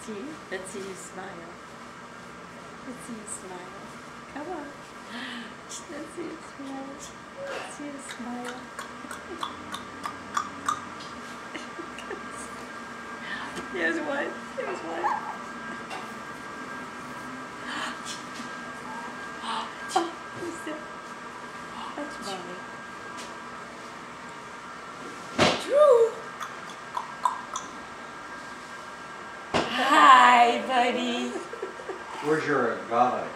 Let's see you smile. Let's see you smile. Come on. Let's see you smile. Let's see you smile. Here's one. Here's one. That's Mommy. Drew! Hi, buddy. Where's your agave?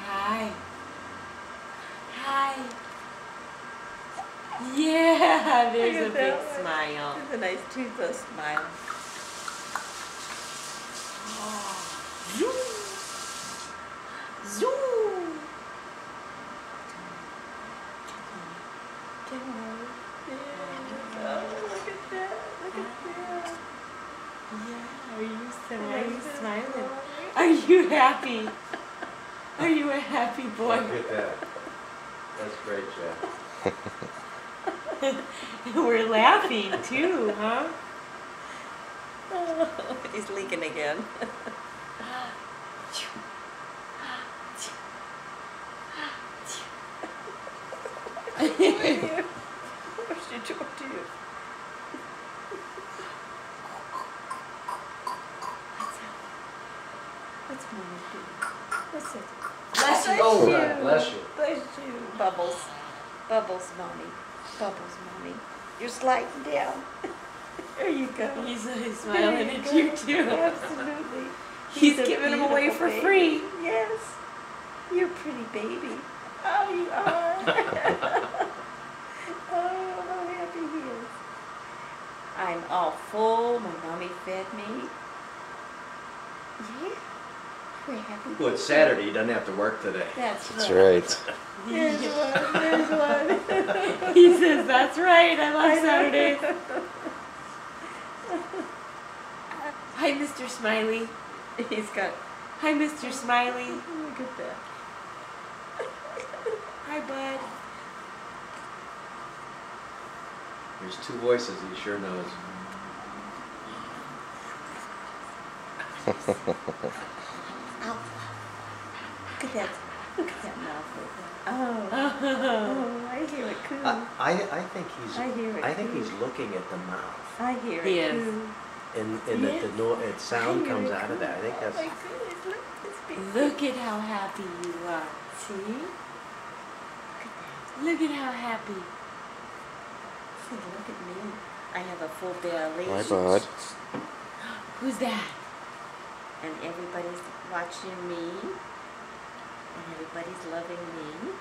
Hi. Hi. Yeah, there's a big smile. There's a nice toothless smile. Oh. Zoom. Zoom. Come on. Yeah. Oh, look at that. Look at that. Yeah, are you smiling? Are you happy? Are you a happy boy? Look at that. That's great, Jeff. We're laughing too, huh? Oh, he's leaking again. What's she doing to you? What's Mommy doing? What's it? Bless you. Oh, bless you. Bless you. Bubbles. Bubbles, Mommy. Bubbles, Mommy. You're sliding down. There you go. He's smiling at you too. Absolutely. He's giving them away for free. Yes. You're a pretty baby. Oh, you are. Oh, how happy he is. I'm all full. My mommy fed me. Yeah. We're happy. Well, it's Saturday. You don't have to work today. That's That's right. right. There's one. There's one. He says, that's right. I love Saturdays. Hi, Mr. Smiley. He's got... Hi, Mr. Smiley. Look at that. Hi, bud. There's two voices he sure knows. Ow. Look at that. Look at that mouth. Oh. Oh, I hear it coo. I think he's. I hear it I think coo. he's looking at the mouth, I hear He it is. coo. and Yes. the sound I hear comes it out of coo. that. I think Oh that's. my goodness, look, it's big. Look at how happy you are. See? Look at how happy. See, look at me. I have a full belly. Hi, bud. Who's that? And everybody's watching me. And everybody's loving me.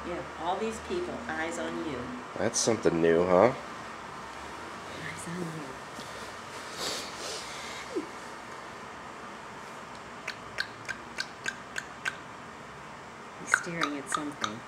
You have all these people, eyes on you. That's something new, huh? Eyes on you. He's staring at something.